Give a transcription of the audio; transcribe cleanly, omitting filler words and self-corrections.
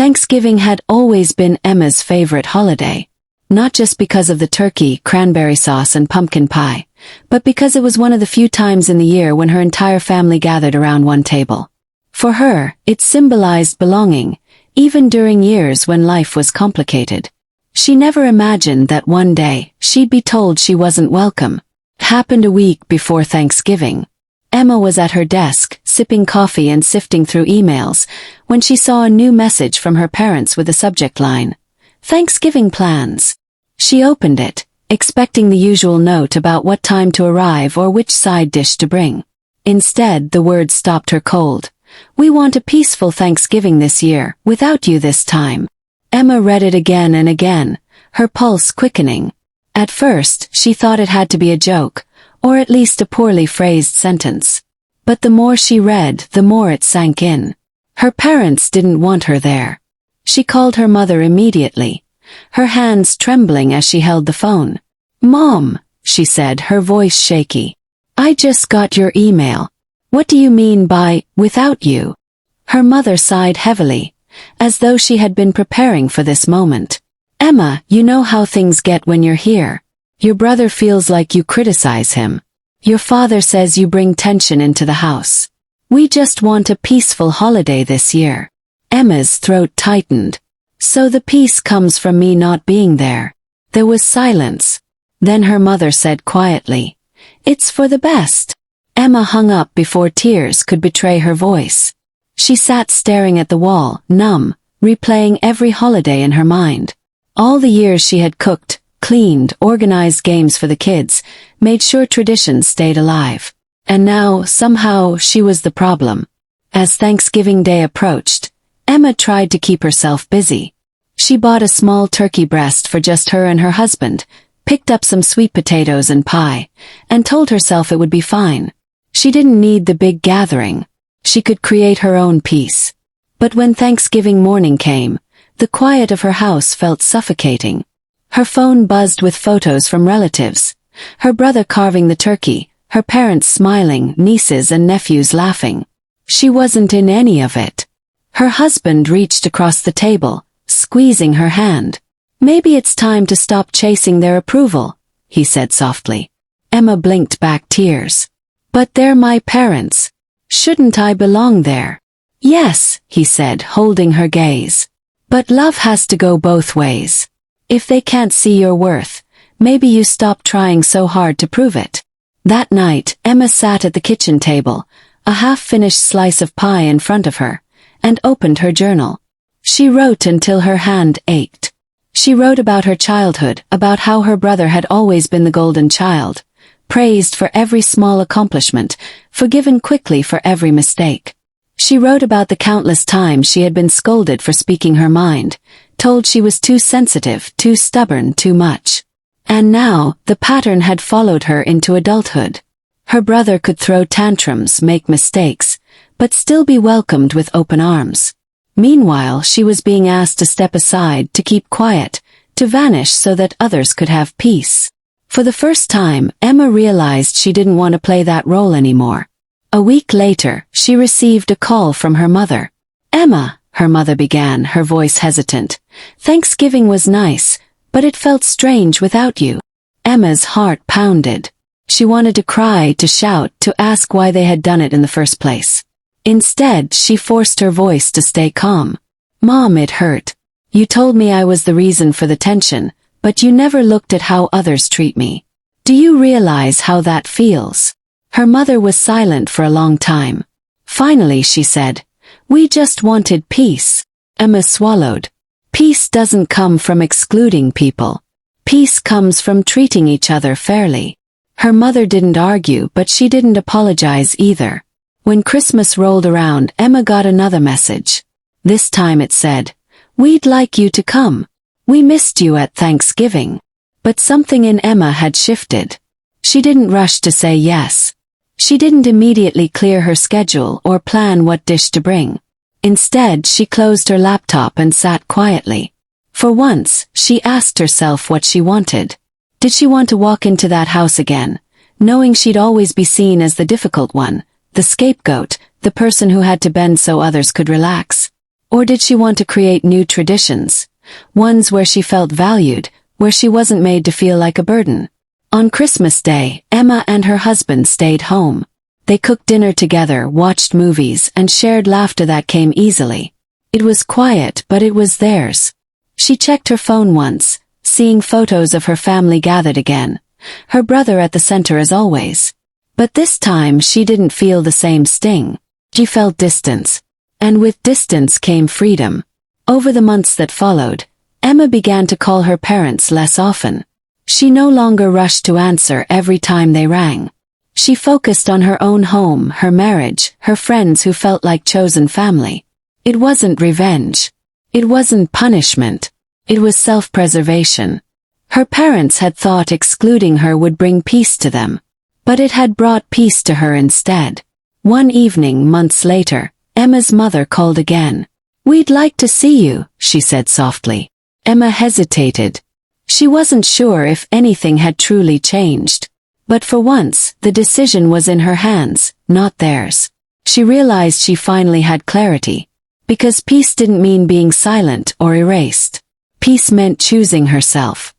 Thanksgiving had always been Emma's favorite holiday. Not just because of the turkey, cranberry sauce and pumpkin pie, but because it was one of the few times in the year when her entire family gathered around one table. For her, it symbolized belonging, even during years when life was complicated. She never imagined that one day, she'd be told she wasn't welcome. It happened a week before Thanksgiving. Emma was at her desk, sipping coffee and sifting through emails, when she saw a new message from her parents with the subject line, "Thanksgiving plans." She opened it, expecting the usual note about what time to arrive or which side dish to bring. Instead, the words stopped her cold. "We want a peaceful Thanksgiving this year, without you this time." Emma read it again and again, her pulse quickening. At first, she thought it had to be a joke, or at least a poorly phrased sentence. But the more she read, the more it sank in. Her parents didn't want her there. She called her mother immediately, her hands trembling as she held the phone. "Mom," she said, her voice shaky. "I just got your email. What do you mean by, without you?" Her mother sighed heavily, as though she had been preparing for this moment. "Emma, you know how things get when you're here. Your brother feels like you criticize him. Your father says you bring tension into the house. We just want a peaceful holiday this year." Emma's throat tightened. "So the peace comes from me not being there." There was silence. Then her mother said quietly, "It's for the best." Emma hung up before tears could betray her voice. She sat staring at the wall, numb, replaying every holiday in her mind. All the years she had cooked, cleaned, organized games for the kids, made sure traditions stayed alive. And now, somehow, she was the problem. As Thanksgiving Day approached, Emma tried to keep herself busy. She bought a small turkey breast for just her and her husband, picked up some sweet potatoes and pie, and told herself it would be fine. She didn't need the big gathering. She could create her own peace. But when Thanksgiving morning came, the quiet of her house felt suffocating. Her phone buzzed with photos from relatives. Her brother carving the turkey, her parents smiling, nieces and nephews laughing. She wasn't in any of it. Her husband reached across the table, squeezing her hand. "Maybe it's time to stop chasing their approval," he said softly. Emma blinked back tears. "But they're my parents. Shouldn't I belong there?" "Yes," he said, holding her gaze. "But love has to go both ways. If they can't see your worth, maybe you stop trying so hard to prove it." That night, Emma sat at the kitchen table, a half-finished slice of pie in front of her, and opened her journal. She wrote until her hand ached. She wrote about her childhood, about how her brother had always been the golden child, praised for every small accomplishment, forgiven quickly for every mistake. She wrote about the countless times she had been scolded for speaking her mind, told she was too sensitive, too stubborn, too much. And now, the pattern had followed her into adulthood. Her brother could throw tantrums, make mistakes, but still be welcomed with open arms. Meanwhile, she was being asked to step aside, to keep quiet, to vanish so that others could have peace. For the first time, Emma realized she didn't want to play that role anymore. A week later, she received a call from her mother. "Emma," her mother began, her voice hesitant, "Thanksgiving was nice, but it felt strange without you." Emma's heart pounded. She wanted to cry, to shout, to ask why they had done it in the first place. Instead, she forced her voice to stay calm. "Mom, it hurt. You told me I was the reason for the tension, but you never looked at how others treat me. Do you realize how that feels?" Her mother was silent for a long time. Finally, she said, "We just wanted peace." Emma swallowed. Peace doesn't come from excluding people. Peace comes from treating each other fairly. Her mother didn't argue, but she didn't apologize either. When Christmas rolled around, Emma got another message. This time it said, "We'd like you to come. We missed you at Thanksgiving." But something in Emma had shifted. She didn't rush to say yes. She didn't immediately clear her schedule or plan what dish to bring. Instead, she closed her laptop and sat quietly. For once, she asked herself what she wanted. Did she want to walk into that house again, knowing she'd always be seen as the difficult one, the scapegoat, the person who had to bend so others could relax? Or did she want to create new traditions? Ones where she felt valued, where she wasn't made to feel like a burden. On Christmas Day, Emma and her husband stayed home. They cooked dinner together, watched movies, and shared laughter that came easily. It was quiet, but it was theirs. She checked her phone once, seeing photos of her family gathered again. Her brother at the center as always. But this time she didn't feel the same sting. She felt distance. And with distance came freedom. Over the months that followed, Emma began to call her parents less often. She no longer rushed to answer every time they rang. She focused on her own home, her marriage, her friends who felt like chosen family. It wasn't revenge. It wasn't punishment. It was self-preservation. Her parents had thought excluding her would bring peace to them. But it had brought peace to her instead. One evening, months later, Emma's mother called again. "We'd like to see you," she said softly. Emma hesitated. She wasn't sure if anything had truly changed. But for once, the decision was in her hands, not theirs. She realized she finally had clarity. Because peace didn't mean being silent or erased. Peace meant choosing herself.